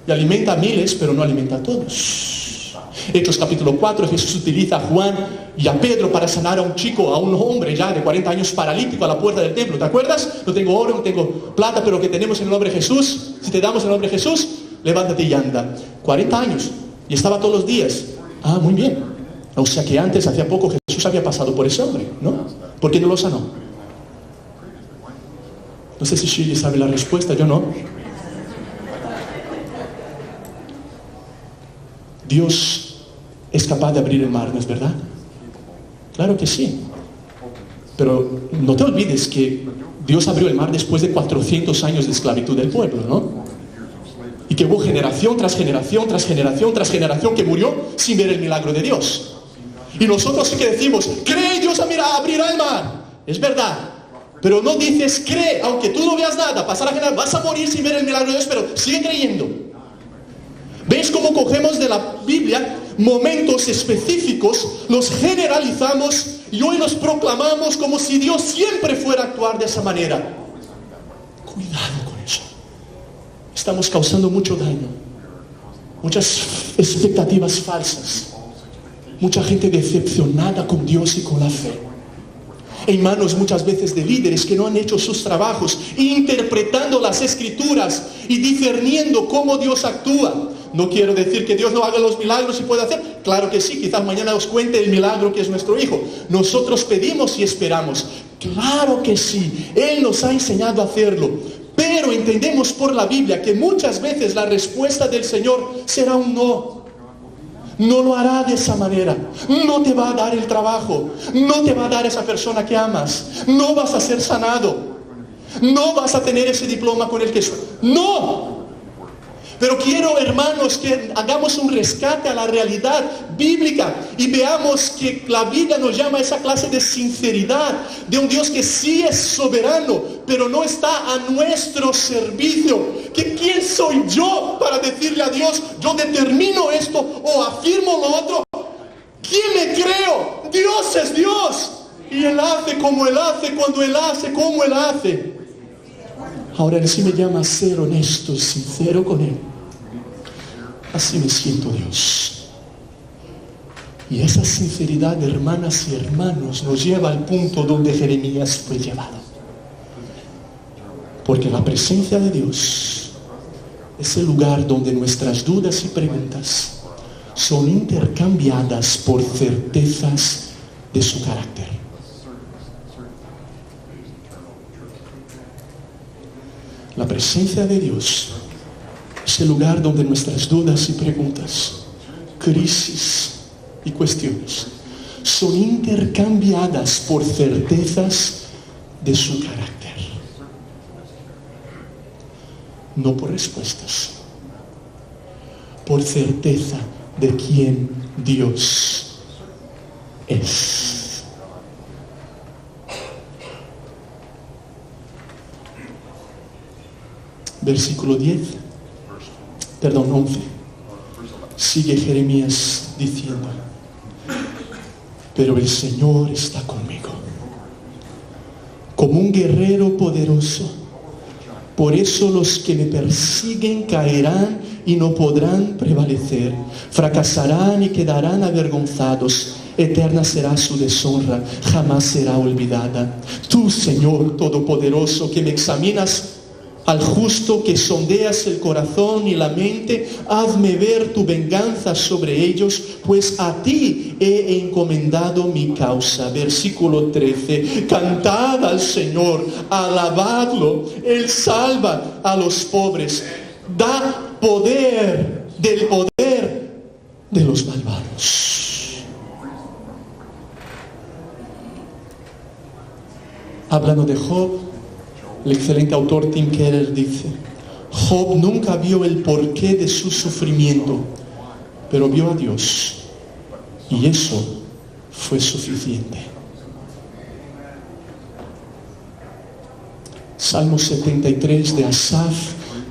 Y alimenta a miles, pero no alimenta a todos. Hechos capítulo 4, Jesús utiliza a Juan y a Pedro para sanar a un chico, a un hombre ya de 40 años paralítico a la puerta del templo. ¿Te acuerdas? No tengo oro, no tengo plata, pero lo que tenemos en el nombre de Jesús, si te damos en el nombre de Jesús, levántate y anda. 40 años, y estaba todos los días. Muy bien. O sea que antes, hacía poco, Jesús había pasado por ese hombre, ¿no? ¿Por qué no lo sanó? No sé si Shirley sabe la respuesta, yo no. Dios es capaz de abrir el mar, ¿no es verdad? Claro que sí. Pero no te olvides que Dios abrió el mar después de 400 años de esclavitud del pueblo, ¿no? Y que hubo generación tras generación, tras generación, tras generación que murió sin ver el milagro de Dios. Y nosotros sí que decimos, cree, Dios abrirá el mar. Es verdad. Pero no dices, cree, aunque tú no veas nada, pasará a generar, vas a morir sin ver el milagro de Dios, pero sigue creyendo. ¿Veis cómo cogemos de la Biblia momentos específicos, los generalizamos y hoy los proclamamos como si Dios siempre fuera a actuar de esa manera? Cuidado con eso. Estamos causando mucho daño, muchas expectativas falsas, mucha gente decepcionada con Dios y con la fe. En manos muchas veces de líderes que no han hecho sus trabajos, interpretando las escrituras y discerniendo cómo Dios actúa. No quiero decir que Dios no haga los milagros y pueda hacer. Claro que sí, quizás mañana os cuente el milagro que es nuestro hijo. Nosotros pedimos y esperamos. Claro que sí, Él nos ha enseñado a hacerlo. Pero entendemos por la Biblia que muchas veces la respuesta del Señor será un no. No lo hará de esa manera. No te va a dar el trabajo. No te va a dar esa persona que amas. No vas a ser sanado. No vas a tener ese diploma con el que... ¡No! Pero quiero, hermanos, que hagamos un rescate a la realidad bíblica y veamos que la Biblia nos llama a esa clase de sinceridad, de un Dios que sí es soberano, pero no está a nuestro servicio. ¿Quién soy yo para decirle a Dios, yo determino esto o afirmo lo otro? ¿Quién le creo? Dios es Dios. Y Él hace como Él hace, cuando Él hace, como Él hace. Ahora Él sí me llama a ser honesto y sincero con Él. Así me siento, Dios. Y esa sinceridad, hermanas y hermanos, nos lleva al punto donde Jeremías fue llevado. Porque la presencia de Dios es el lugar donde nuestras dudas y preguntas son intercambiadas por certezas de su carácter. La presencia de Dios es el lugar donde nuestras dudas y preguntas, crisis y cuestiones son intercambiadas por certezas de su carácter. No por respuestas, por certeza de quién Dios es. Versículo 11. Sigue Jeremías diciendo: pero el Señor está conmigo, como un guerrero poderoso. Por eso los que me persiguen caerán y no podrán prevalecer. Fracasarán y quedarán avergonzados. Eterna será su deshonra, jamás será olvidada. Tú, Señor Todopoderoso, que me examinas al justo, que sondeas el corazón y la mente, hazme ver tu venganza sobre ellos, pues a ti he encomendado mi causa. Versículo 13. Cantad al Señor, alabadlo, Él salva a los pobres, da poder del poder de los malvados. Hablando de Job, el excelente autor Tim Keller dice: Job nunca vio el porqué de su sufrimiento, pero vio a Dios, y eso fue suficiente. Salmo 73 de Asaf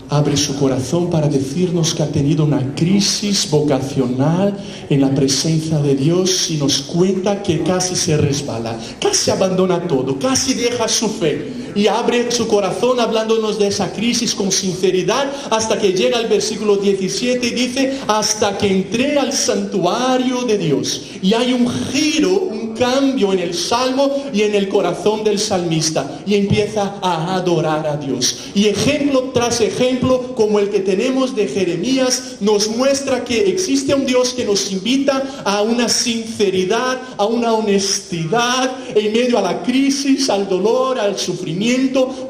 abre su corazón para decirnos que ha tenido una crisis vocacional en la presencia de Dios, y nos cuenta que casi se resbala, casi abandona todo, casi deja su fe, y abre su corazón hablándonos de esa crisis con sinceridad, hasta que llega al versículo 17 y dice: hasta que entré al santuario de Dios. Y hay un giro, un cambio en el salmo y en el corazón del salmista, y empieza a adorar a Dios. Y ejemplo tras ejemplo, como el que tenemos de Jeremías, nos muestra que existe un Dios que nos invita a una sinceridad, a una honestidad en medio a la crisis, al dolor, al sufrimiento,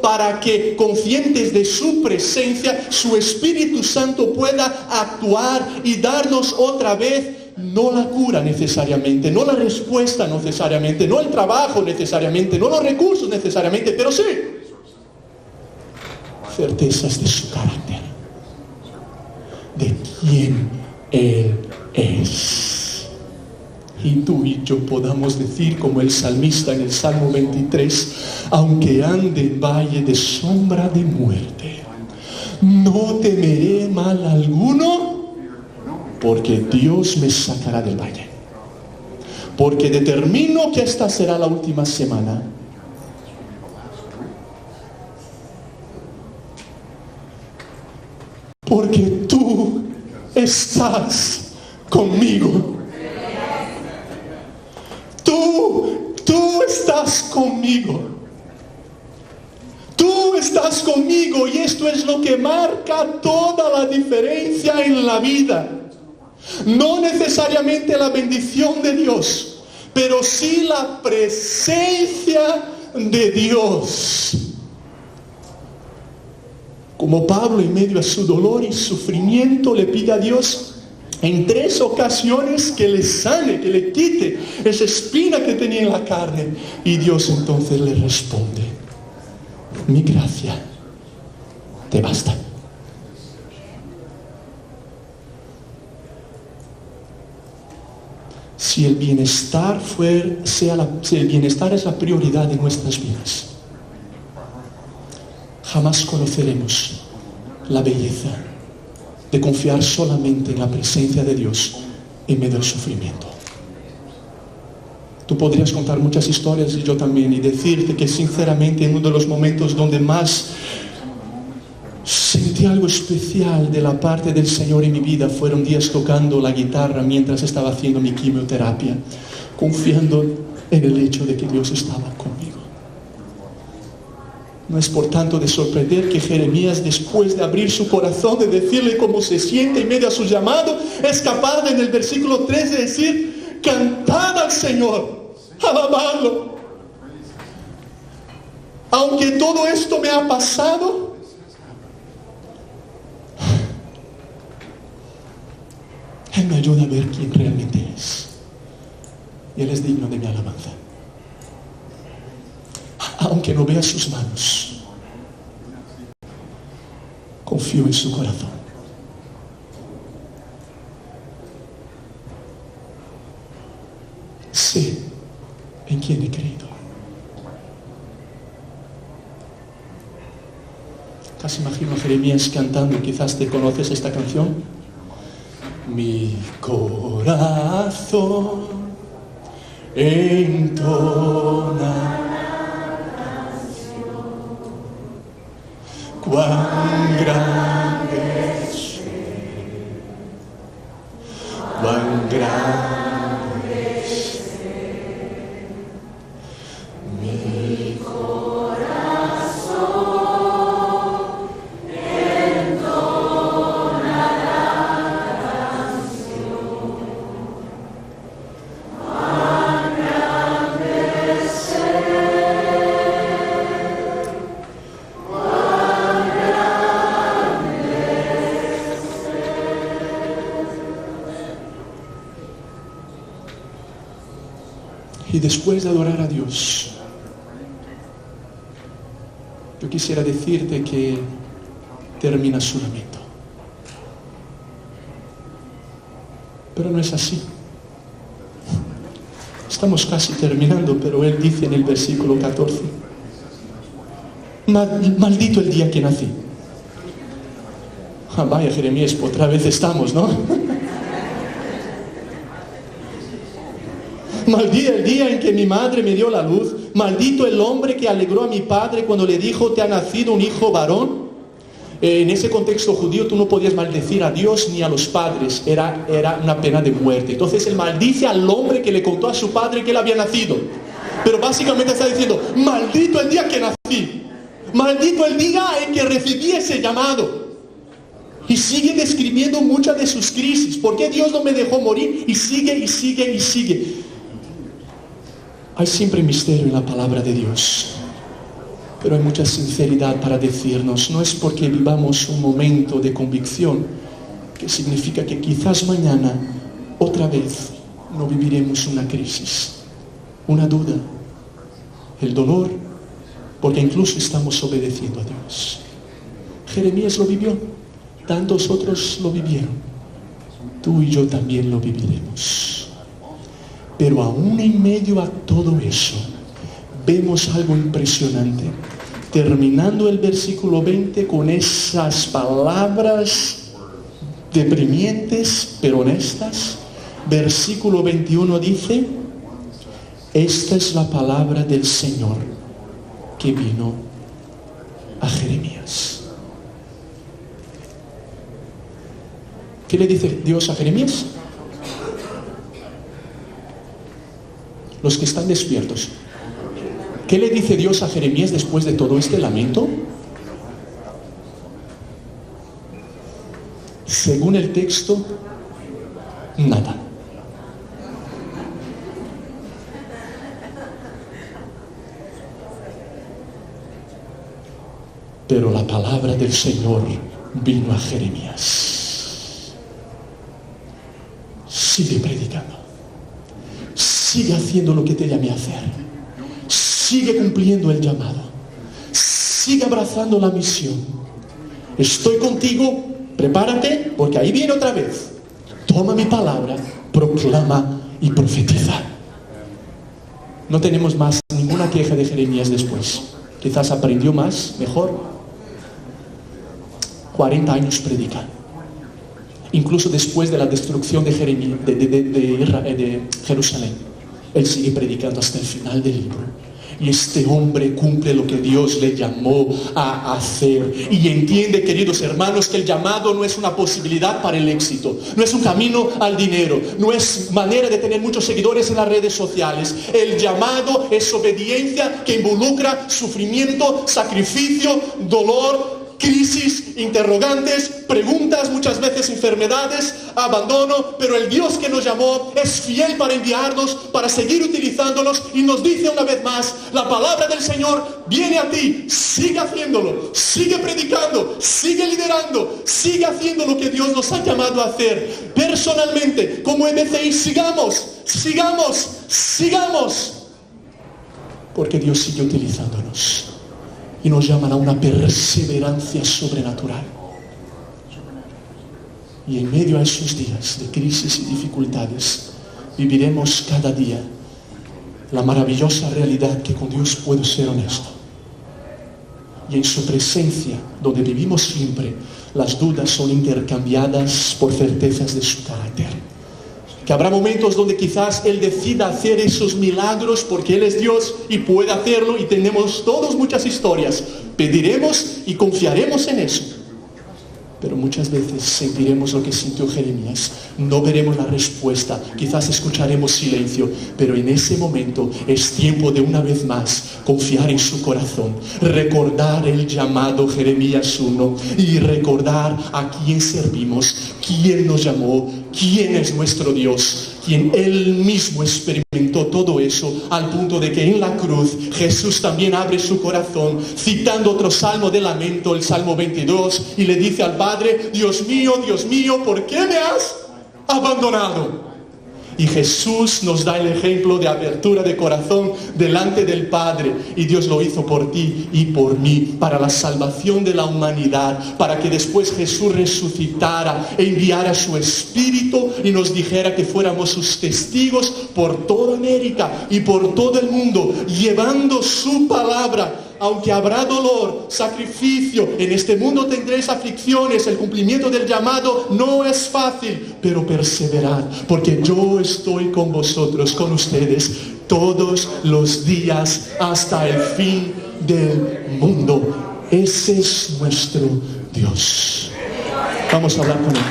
para que, conscientes de su presencia, su Espíritu Santo pueda actuar y darnos otra vez, no la cura necesariamente, no la respuesta necesariamente, no el trabajo necesariamente, no los recursos necesariamente, pero sí certezas de su carácter, de quién Él es. Y tú y yo podamos decir, como el salmista en el Salmo 23, aunque ande en valle de sombra de muerte, no temeré mal alguno, porque Dios me sacará del valle. Porque determino que esta será la última semana. Porque tú estás conmigo. Tú estás conmigo. Tú estás conmigo, y esto es lo que marca toda la diferencia en la vida. No necesariamente la bendición de Dios, pero sí la presencia de Dios. Como Pablo, en medio a su dolor y sufrimiento, le pide a Dios en 3 ocasiones que le sane, que le quite esa espina que tenía en la carne. Y Dios entonces le responde: mi gracia te basta. si el bienestar si el bienestar es la prioridad de nuestras vidas, jamás conoceremos la belleza de confiar solamente en la presencia de Dios en medio del sufrimiento. Tú podrías contar muchas historias, y yo también, y decirte que sinceramente en uno de los momentos donde más sentí algo especial de la parte del Señor en mi vida fueron días tocando la guitarra mientras estaba haciendo mi quimioterapia, confiando en el hecho de que Dios estaba conmigo. No es por tanto de sorprender que Jeremías, después de abrir su corazón, de decirle cómo se siente en medio a su llamado, es capaz en el versículo 3 de decir: cantad al Señor, alabadlo. Aunque todo esto me ha pasado, Él me ayuda a ver quién realmente es. Y Él es digno de mi alabanza. Aunque no vea sus manos, confío en su corazón. Sé en quién he creído. Casi imagino a Jeremías cantando, quizás te conoces esta canción. Mi corazón entona cuán grande es, cuán grande es mi corazón entona la canción, cuán grande es Y después de adorar a Dios, yo quisiera decirte que termina su lamento. Pero no es así. Estamos casi terminando, pero Él dice en el versículo 14: maldito el día que nací. Ah, vaya, Jeremías, otra vez estamos, ¿no? Maldito el día en que mi madre me dio la luz. Maldito el hombre que alegró a mi padre cuando le dijo: te ha nacido un hijo varón. En ese contexto judío tú no podías maldecir a Dios ni a los padres. Era una pena de muerte. Entonces él maldice al hombre que le contó a su padre que él había nacido. Pero básicamente está diciendo: maldito el día que nací. Maldito el día en que recibí ese llamado. Y sigue describiendo muchas de sus crisis. ¿Por qué Dios no me dejó morir? Y sigue, y sigue, y sigue. Hay siempre misterio en la palabra de Dios, pero hay mucha sinceridad para decirnos: no es porque vivamos un momento de convicción que significa que quizás mañana otra vez no viviremos una crisis, una duda, el dolor, porque incluso estamos obedeciendo a Dios. Jeremías lo vivió, tantos otros lo vivieron, tú y yo también lo viviremos. Pero aún en medio a todo eso, vemos algo impresionante. Terminando el versículo 20 con esas palabras deprimientes pero honestas, versículo 21 dice: esta es la palabra del Señor que vino a Jeremías. ¿Qué le dice Dios a Jeremías? Los que están despiertos, ¿qué le dice Dios a Jeremías después de todo este lamento? Según el texto, nada. Pero la palabra del Señor vino a Jeremías. Sigue predicando. Sigue haciendo lo que te llamé a hacer. Sigue cumpliendo el llamado. Sigue abrazando la misión. Estoy contigo, prepárate, porque ahí viene otra vez. Toma mi palabra, proclama y profetiza. No tenemos más ninguna queja de Jeremías después. Quizás aprendió más, mejor. 40 años predica. Incluso después de la destrucción de Jerusalén, él sigue predicando hasta el final del libro. Y este hombre cumple lo que Dios le llamó a hacer. Y entiende, queridos hermanos, que el llamado no es una posibilidad para el éxito. No es un camino al dinero. No es manera de tener muchos seguidores en las redes sociales. El llamado es obediencia que involucra sufrimiento, sacrificio, dolor, crisis, interrogantes, preguntas, muchas veces enfermedades, abandono, pero el Dios que nos llamó es fiel para enviarnos, para seguir utilizándonos, y nos dice una vez más, la palabra del Señor viene a ti, sigue haciéndolo, sigue predicando, sigue liderando, sigue haciendo lo que Dios nos ha llamado a hacer. Personalmente, como MCI, sigamos, porque Dios sigue utilizándonos. Y nos llaman a una perseverancia sobrenatural. Y en medio a esos días de crisis y dificultades, viviremos cada día la maravillosa realidad que con Dios puedo ser honesto. Y en su presencia, donde vivimos siempre, las dudas son intercambiadas por certezas de su carácter. Que habrá momentos donde quizás Él decida hacer esos milagros porque Él es Dios y puede hacerlo, y tenemos todos muchas historias. Pediremos y confiaremos en eso. Pero muchas veces sentiremos lo que sintió Jeremías. No veremos la respuesta, quizás escucharemos silencio, pero en ese momento es tiempo de una vez más confiar en su corazón, recordar el llamado Jeremías 1 y recordar a quién servimos, quién nos llamó, quién es nuestro Dios, quien Él mismo experimentó todo eso al punto de que en la cruz Jesús también abre su corazón, citando otro salmo de lamento, el Salmo 22, y le dice al Padre, Dios mío, ¿por qué me has abandonado? Y Jesús nos da el ejemplo de apertura de corazón delante del Padre. Y Dios lo hizo por ti y por mí, para la salvación de la humanidad, para que después Jesús resucitara, enviara su Espíritu y nos dijera que fuéramos sus testigos por toda América y por todo el mundo, llevando su palabra. Aunque habrá dolor, sacrificio, en este mundo tendréis aflicciones, el cumplimiento del llamado no es fácil, pero perseverad, porque yo estoy con vosotros, con ustedes, todos los días hasta el fin del mundo. Ese es nuestro Dios. Vamos a hablar con Él.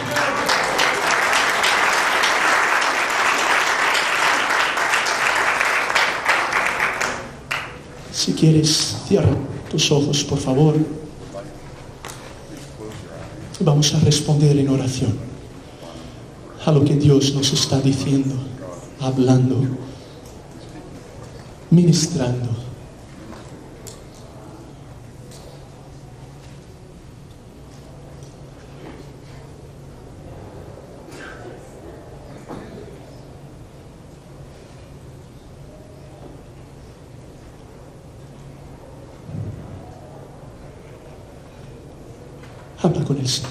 Si quieres, cierra tus ojos, por favor. Vamos a responder en oración a lo que Dios nos está diciendo, hablando, ministrando. Habla con el Señor.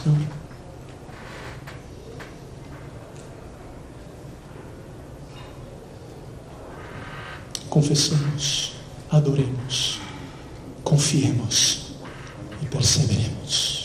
Confesemos, adoremos, confiemos y perseveremos.